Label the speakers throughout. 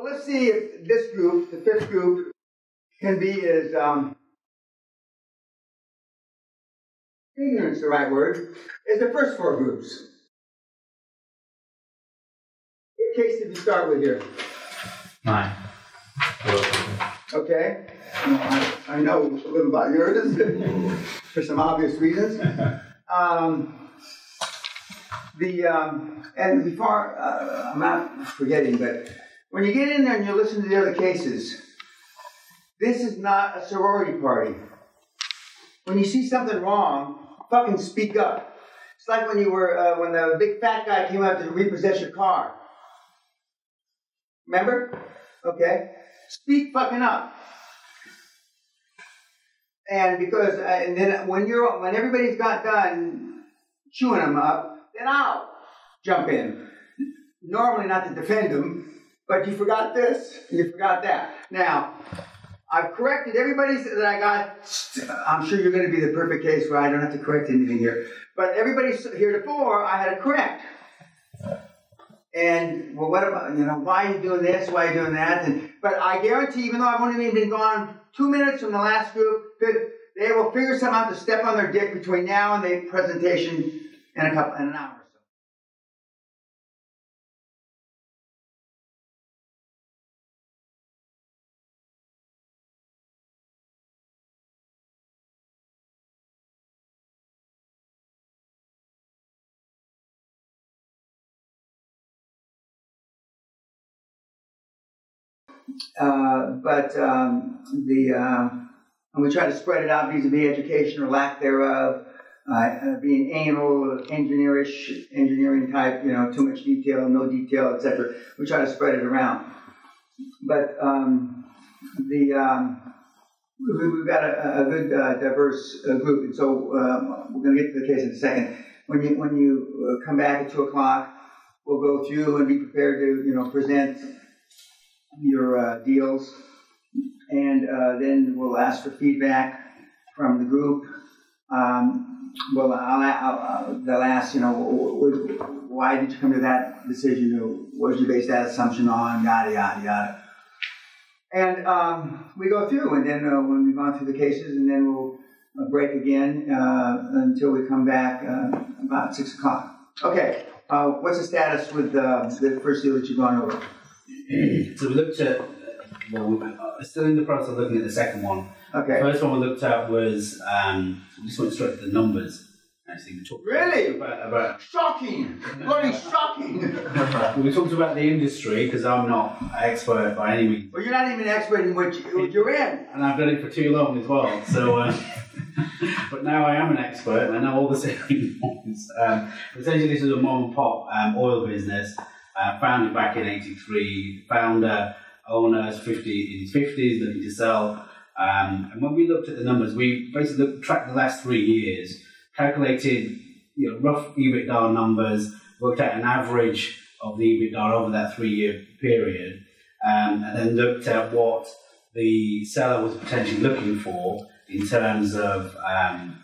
Speaker 1: Well, let's see if this group, the fifth group, can be as ignorant's the right word, as the first four groups. What case did we start with here?
Speaker 2: 9.
Speaker 1: Okay. I know a little about yours for some obvious reasons. And before, I'm not forgetting, but when you get in there and you listen to the other cases, this is not a sorority party. When you see something wrong, fucking speak up. It's like when you were, when the big fat guy came out to repossess your car. Remember? Okay. Speak fucking up. And because, and then when everybody's got done chewing them up, then I'll jump in. Normally not to defend them, but you forgot this, and you forgot that. Now, I've corrected everybody that I got. I'm sure you're going to be the perfect case where I don't have to correct anything here. But everybody heretofore, I had to correct. And, well, what about, why are you doing this? Why are you doing that? But I guarantee, even though I've only been gone 2 minutes from the last group, they will figure something out to step on their dick between now and the presentation in an hour or so. And we try to spread it out vis-a-vis education or lack thereof, being anal, engineering type, too much detail, no detail, etc. We try to spread it around. But we've got a good diverse group, and so we're going to get to the case in a second. When you come back at 2 o'clock, we'll go through and be prepared to present your deals, and then we'll ask for feedback from the group. They'll ask, why did you come to that decision? What did you base that assumption on? Yada yada yada. And we go through, and then when we've gone through the cases, and then we'll break again until we come back about 6 o'clock. Okay. What's the status with the first deal that you've gone over?
Speaker 2: So we looked at, we're still in the process of looking at the second one.
Speaker 1: Okay.
Speaker 2: The first one we looked at was, we just went straight to the numbers. Actually, we talked
Speaker 1: really?
Speaker 2: about
Speaker 1: shocking! Bloody shocking!
Speaker 2: We talked about the industry, because I'm not an expert by any means.
Speaker 1: Well, you're not even an expert in what you're in.
Speaker 2: And I've done it for too long as well, so... but now I am an expert, and I know all the ceremonies. Essentially, this is a mom and pop oil business, founded back in '83. Founder, owners, in his 50s, looking to sell. And when we looked at the numbers, we basically tracked the last 3 years, calculated rough EBITDA numbers, worked out an average of the EBITDA over that 3-year period, and then looked at what the seller was potentially looking for in terms of,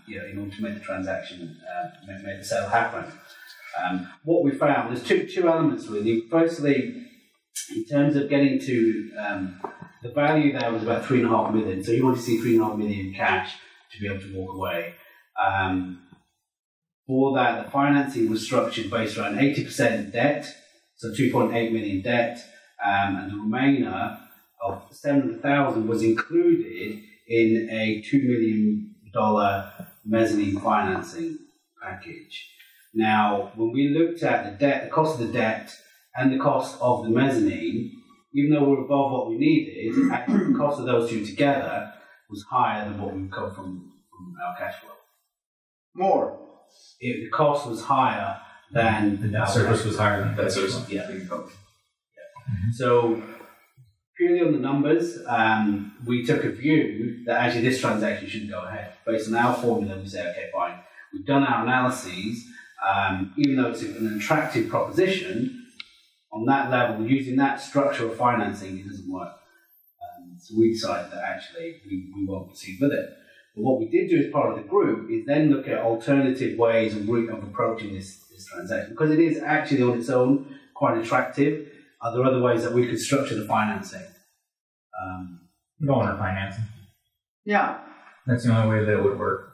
Speaker 2: in order to make the transaction, make the sale happen. What we found, there's two elements really. Firstly, in terms of getting to the value there was about 3.5 million. So you want to see 3.5 million cash to be able to walk away. For that, the financing was structured based around 80% debt, so 2.8 million debt, and the remainder of 700,000 was included in a $2 million mezzanine financing package. Now, when we looked at the debt, the cost of the debt and the cost of the mezzanine, even though we're above what we needed, actually the cost of those two together was higher than what we got from our cash flow.
Speaker 1: More?
Speaker 2: The cost was higher than... The
Speaker 3: debt service was higher than debt service.
Speaker 2: Yeah. So, purely on the numbers, we took a view that actually this transaction shouldn't go ahead. Based on our formula, we said, okay, fine. We've done our analyses, even though it's an attractive proposition, on that level, using that structure of financing, it doesn't work. So we decided that actually we won't proceed with it. But what we did do as part of the group is then look at alternative ways of approaching this transaction, because it is actually on its own quite attractive. are there other ways that we could structure the financing?
Speaker 3: Go under financing.
Speaker 1: Yeah.
Speaker 3: That's the only way that it would work.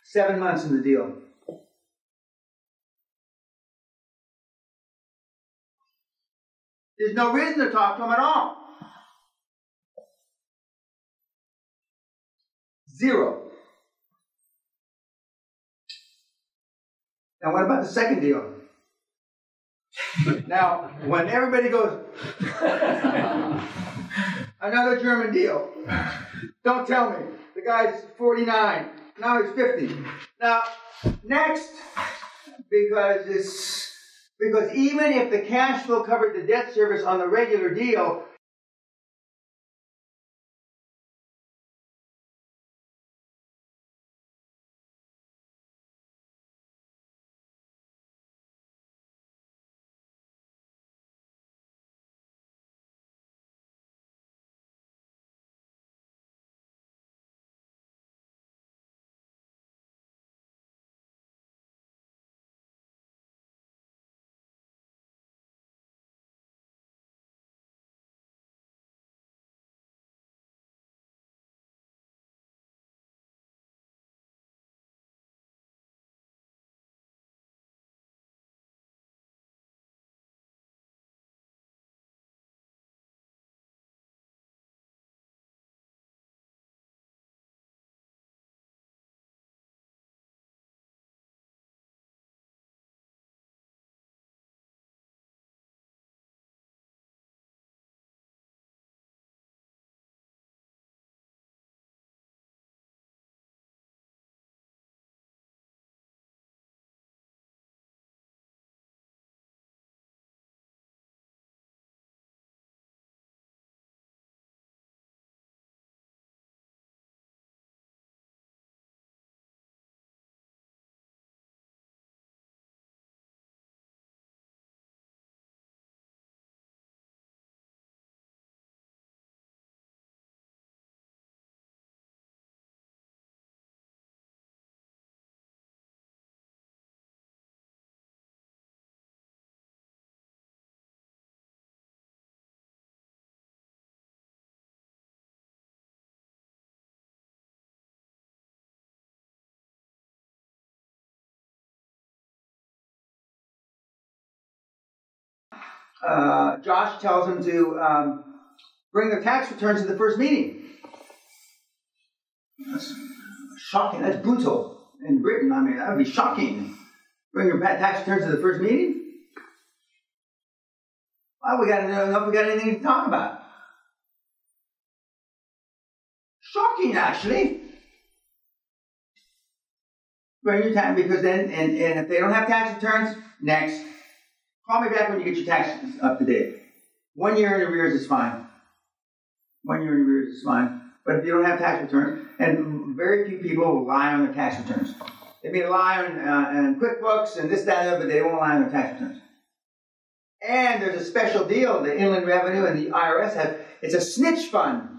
Speaker 1: Seven months in the deal. There's no reason to talk to him at all. Zero. Now, what about the second deal? Now, when everybody goes, another German deal. Don't tell me. The guy's 49. Now he's 50. Now, next, because even if the cash flow covered the debt service on the regular deal, Josh tells them to bring their tax returns to the first meeting. That's shocking. That's brutal in Britain. I mean, that would be shocking. Bring your tax returns to the first meeting? Well, we got to know if we got anything to talk about. Shocking, actually. Bring your tax, because then, and if they don't have tax returns, next. Call me back when you get your taxes up to date. 1 year in arrears is fine. 1 year in arrears is fine. But if you don't have tax returns, and very few people rely on their tax returns. They may rely on QuickBooks and this, that, and the other, but they won't rely on their tax returns. And there's a special deal the Inland Revenue and the IRS have. It's a snitch fund.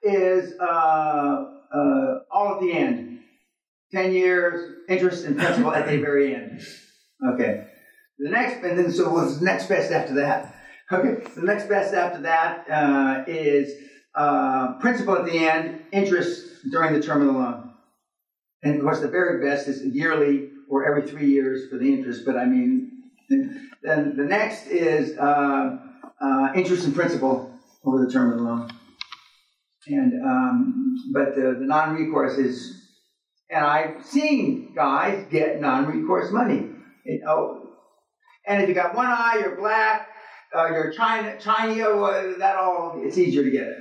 Speaker 1: Is all at the end. 10 years, interest and principal at the very end. Okay. The next, and then so what's the next best after that? Okay. The next best after that is principal at the end, interest during the term of the loan. And of course, the very best is yearly or every 3 years for the interest. But I mean, then the next is interest and principal over the term of the loan. And but the non-recourse is, and I've seen guys get non-recourse money. And if you got one eye, you're black, you're Chinese, that all, it's easier to get it.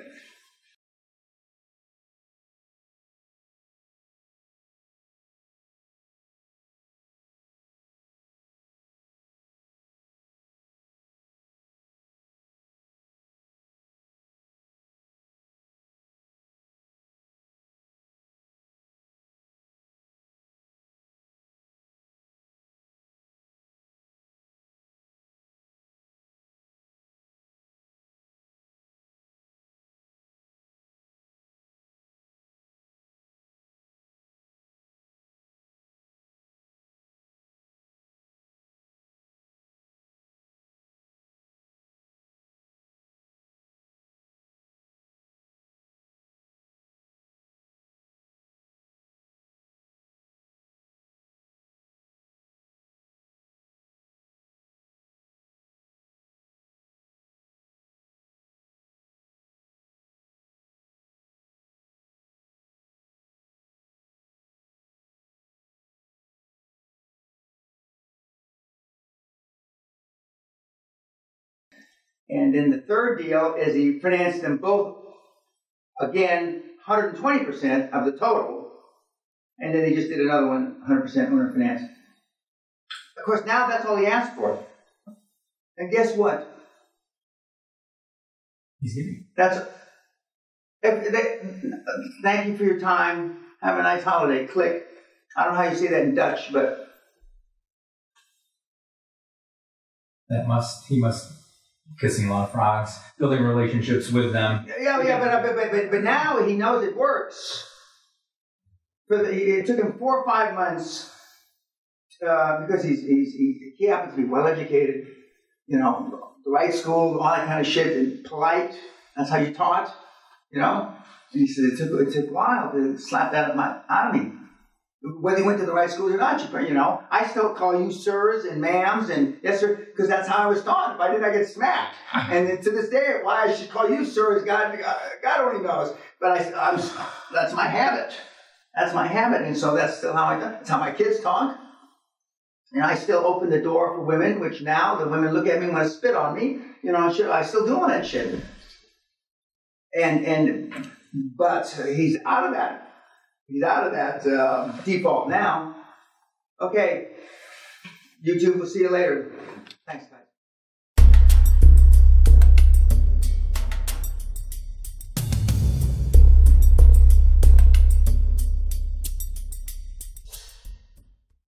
Speaker 1: And then the third deal is he financed them both, again, 120% of the total. And then he just did another one, 100% owner finance. Of course, now that's all he asked for. And guess what?
Speaker 3: He's giving.
Speaker 1: Thank you for your time. Have a nice holiday. Click. I don't know how you say that in Dutch, but
Speaker 3: He must kissing a lot of frogs, building relationships with them.
Speaker 1: But now he knows it works. It took him 4 or 5 months because he happens to be well educated, you know, the right school, all that kind of shit, and polite. That's how you taught, you know. And he said it took a while to slap that out of me. Whether he went to the right school or not, you know, I still call you sirs and ma'ams and yes sir, because that's how I was taught. If I didn't, I get smacked. And then to this day, why I should call you sirs, God only knows. But that's my habit. That's my habit, and so that's still how that's how my kids talk. And I still open the door for women, which now the women look at me and want to spit on me. You know, I still do all that shit. But he's out of that. He's out of that default now. Okay, YouTube, we'll see you later. Thanks, guys.